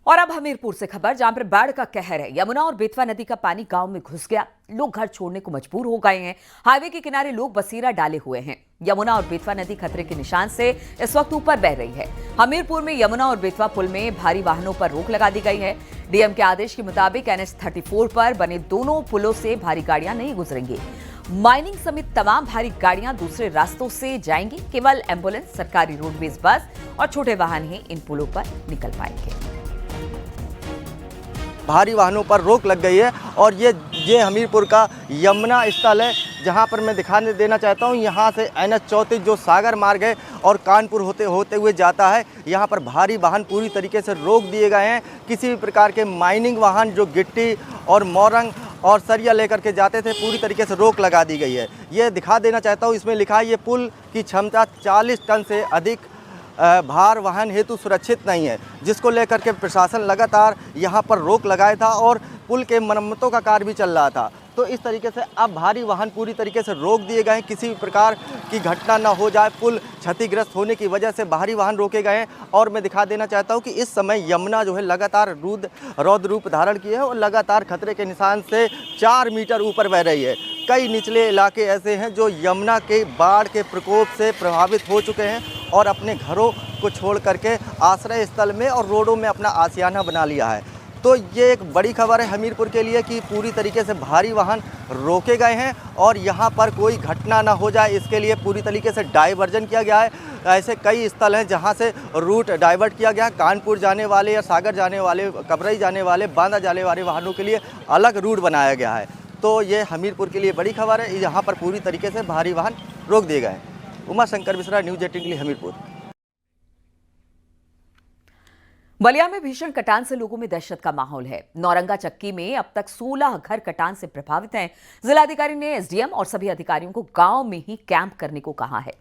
और अब हमीरपुर से खबर, जहां पर बाढ़ का कहर है। यमुना और बेतवा नदी का पानी गांव में घुस गया। लोग घर छोड़ने को मजबूर हो गए हैं। हाईवे के किनारे लोग बसेरा डाले हुए हैं। यमुना और बेतवा नदी खतरे के निशान से इस वक्त ऊपर बह रही है। हमीरपुर में यमुना और बेतवा पुल में भारी वाहनों पर रोक लगा दी गई है। डीएम के आदेश के मुताबिक NH 34 पर बने दोनों पुलों से भारी गाड़ियां नहीं गुजरेंगी। माइनिंग समेत तमाम भारी गाड़ियां दूसरे रास्तों से जाएंगी। केवल एम्बुलेंस, सरकारी रोडवेज बस और छोटे वाहन ही इन पुलों पर निकल पाएंगे। भारी वाहनों पर रोक लग गई है और ये हमीरपुर का यमुना स्थल है, जहां पर मैं दिखाने देना चाहता हूं। यहां से NH 34 जो सागर मार्ग है और कानपुर होते हुए जाता है, यहां पर भारी वाहन पूरी तरीके से रोक दिए गए हैं। किसी भी प्रकार के माइनिंग वाहन जो गिट्टी और मोरंग और सरिया लेकर के जाते थे, पूरी तरीके से रोक लगा दी गई है। ये दिखा देना चाहता हूँ, इसमें लिखा है ये पुल की क्षमता 40 टन से अधिक भार वाहन हेतु सुरक्षित नहीं है, जिसको लेकर के प्रशासन लगातार यहाँ पर रोक लगाया था और पुल के मरम्मतों का कार्य भी चल रहा था। तो इस तरीके से अब भारी वाहन पूरी तरीके से रोक दिए गए हैं। किसी भी प्रकार की घटना न हो जाए, पुल क्षतिग्रस्त होने की वजह से भारी वाहन रोके गए हैं। और मैं दिखा देना चाहता हूं कि इस समय यमुना जो है लगातार रौद्र रूप धारण किए है और लगातार खतरे के निशान से 4 मीटर ऊपर बह रही है। कई निचले इलाके ऐसे हैं जो यमुना के बाढ़ के प्रकोप से प्रभावित हो चुके हैं और अपने घरों को छोड़ करके आश्रय स्थल में और रोडों में अपना आशियाना बना लिया है। तो ये एक बड़ी खबर है हमीरपुर के लिए कि पूरी तरीके से भारी वाहन रोके गए हैं और यहाँ पर कोई घटना ना हो जाए, इसके लिए पूरी तरीके से डाइवर्जन किया गया है। ऐसे कई स्थल हैं जहाँ से रूट डाइवर्ट किया गया है। कानपुर जाने वाले या सागर जाने वाले, कबरई जाने वाले, बांदा जाने वाले वाहनों के लिए अलग रूट बनाया गया है। तो ये हमीरपुर के लिए बड़ी खबर है, यहाँ पर पूरी तरीके से भारी वाहन रोक दिए गए हैं। उमा शंकर मिश्रा, न्यूज़ 18 के लिए हमीरपुर। बलिया में भीषण कटान से लोगों में दहशत का माहौल है। नौरंगा चक्की में अब तक 16 घर कटान से प्रभावित हैं। जिलाधिकारी ने SDM और सभी अधिकारियों को गांव में ही कैंप करने को कहा है।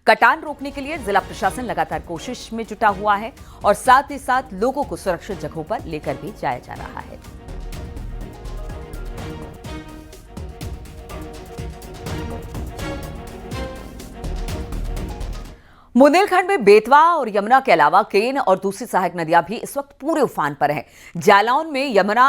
कटान रोकने के लिए जिला प्रशासन लगातार कोशिश में जुटा हुआ है और साथ ही साथ लोगों को सुरक्षित जगहों पर लेकर भी जाया जा रहा है। बुंदेलखंड में बेतवा और यमुना के अलावा केन और दूसरी सहायक नदियां भी इस वक्त पूरे उफान पर हैं। जालौन में यमुना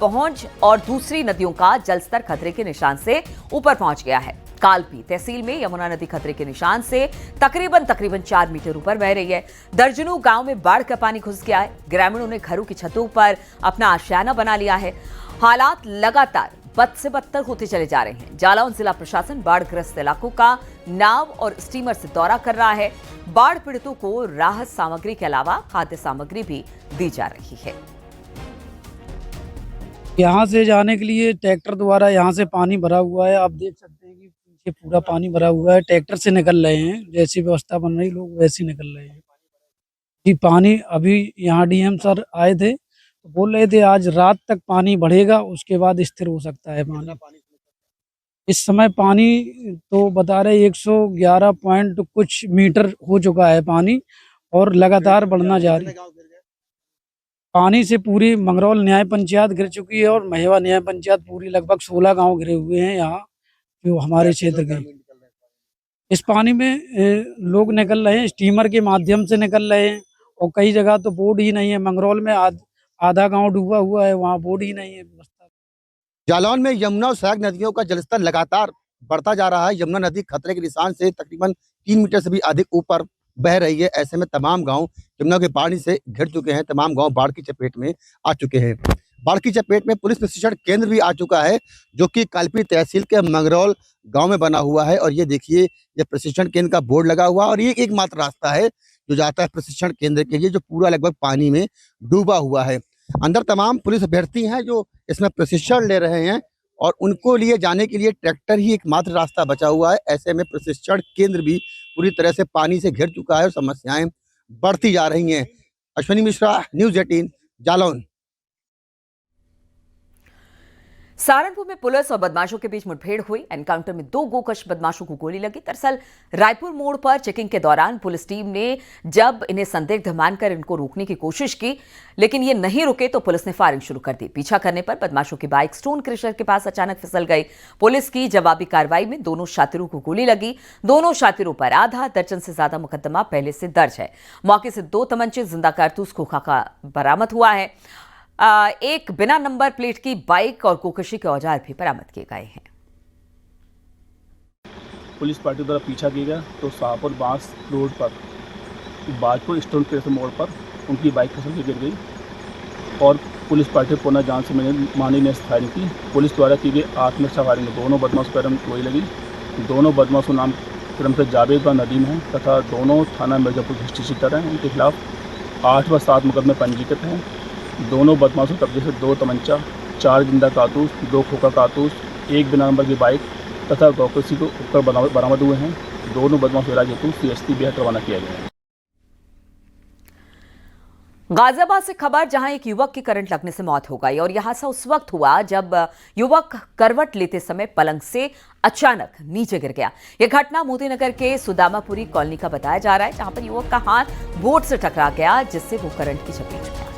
पहुंच और दूसरी नदियों का जलस्तर खतरे के निशान से ऊपर पहुंच गया है। कालपी तहसील में यमुना नदी खतरे के निशान से तकरीबन 4 मीटर ऊपर बह रही है। दर्जनों गांव में बाढ़ का पानी घुस गया है। ग्रामीणों ने घरों की छतों पर अपना आशियाना बना लिया है। हालात लगातार बद से बदतर होते चले जा रहे हैं। जालौन जिला प्रशासन बाढ़ग्रस्त इलाकों का नाव और स्टीमर से दौरा कर रहा है। बाढ़ पीड़ितों को राहत सामग्री के अलावा खाद्य सामग्री भी दी जा रही है। यहाँ से जाने के लिए ट्रैक्टर द्वारा यहाँ से पानी भरा हुआ है। आप देख सकते हैं कि पीछे पूरा पानी भरा हुआ है। ट्रैक्टर से निकल रहे हैं, जैसी व्यवस्था बन रही लोग वैसे निकल रहे हैं जी। पानी अभी यहाँ DM सर आए थे तो बोल रहे थे आज रात तक पानी बढ़ेगा, उसके बाद स्थिर हो सकता है पानी। इस समय पानी तो बता रहे 111 पॉइंट कुछ मीटर हो चुका है पानी और लगातार बढ़ना जा रहा है। पानी से पूरी मंगरौल न्याय पंचायत घिर चुकी है और महेवा न्याय पंचायत पूरी लगभग 16 गांव घिरे हुए हैं यहाँ जो हमारे क्षेत्र के। इस पानी में लोग निकल रहे हैं, स्टीमर के माध्यम से निकल रहे हैं और कई जगह तो बोर्ड ही नहीं है। मंगरौल में आधा गांव डूबा हुआ है, वहाँ बोर्ड ही नहीं है व्यवस्था। जालौन में यमुना और सहायक नदियों का जलस्तर लगातार बढ़ता जा रहा है। यमुना नदी खतरे के निशान से तकरीबन 3 मीटर से भी अधिक ऊपर बह रही है। ऐसे में तमाम गांव यमुना के पानी से घिर चुके हैं। तमाम गांव बाढ़ की चपेट में आ चुके हैं। बाढ़ की चपेट में पुलिस प्रशिक्षण केंद्र भी आ चुका है, जो कि कालपी तहसील के मंगरौल गांव में बना हुआ है। और ये देखिए, ये प्रशिक्षण केंद्र का बोर्ड लगा हुआ है और ये एकमात्र रास्ता है जो जाता है प्रशिक्षण केंद्र के लिए, जो पूरा लगभग पानी में डूबा हुआ है। अंदर तमाम पुलिस अभ्यर्थी हैं जो इसमें प्रशिक्षण ले रहे हैं और उनको लिए जाने के लिए ट्रैक्टर ही एकमात्र रास्ता बचा हुआ है। ऐसे में प्रशिक्षण केंद्र भी पूरी तरह से पानी से घिर चुका है और समस्याएं बढ़ती जा रही हैं। अश्विनी मिश्रा, न्यूज़ 18, जालौन। सहारनपुर में पुलिस और बदमाशों के बीच मुठभेड़ हुई। एनकाउंटर में 2 गोकश बदमाशों को गोली लगी। दरअसल रायपुर मोड़ पर चेकिंग के दौरान पुलिस टीम ने जब इन्हें संदिग्ध मानकर इनको रोकने की कोशिश की, लेकिन ये नहीं रुके तो पुलिस ने फायरिंग शुरू कर दी। पीछा करने पर बदमाशों की बाइक स्टोन क्रशर के पास अचानक फिसल गई। पुलिस की जवाबी कार्रवाई में दोनों शातिरों को गोली लगी। दोनों शातिरों पर आधा दर्जन से ज्यादा मुकदमा पहले से दर्ज है। मौके से 2 तमंचे, जिंदा कारतूस, खोखा का बरामद हुआ है। एक बिना नंबर प्लेट की बाइक और गोकशी के औजार भी बरामद किए गए हैं। पुलिस पार्टी द्वारा पीछा किया गया तो शाहपुर बांस रोड पर बाजपुर स्टोन क्रशर मोड़ पर उनकी बाइक फिसल के गिर गई और पुलिस पार्टी पुनः जांच से मैंने मानी ने फायरिंग की। पुलिस द्वारा की गई आत्मरक्षा फायरिंग में दोनों बदमाशों पर गोली लगी। दोनों बदमाशों नाम क्रम से जावेद व नदीम हैं तथा दोनों थाना मिर्जापुर हिस्ट्री शीटर हैं। उनके खिलाफ 8 व 7 मुकदमे पंजीकृत हैं। दोनों बदमाशों कब्जे से 2 तमंचा, 4 जिंदा कारतूस, 2 खोखा कारतूस, 1 बिना नंबर की बाइक तथा गौकसी को उपकर बरामद हुए हैं। दोनों बदमाशों इलाज हेतु CST बिहार रवाना किया गया है। गाजियाबाद से खबर, जहां एक युवक की करंट लगने से मौत हो गई और यह हादसा उस वक्त हुआ जब युवक करवट लेते समय पलंग से अचानक नीचे गिर गया। यह घटना मोदीनगर के सुदामापुरी कॉलोनी का बताया जा रहा है, जहां पर युवक का हाथ बोर्ड से टकरा गया, जिससे वो करंट की चपेट में आया।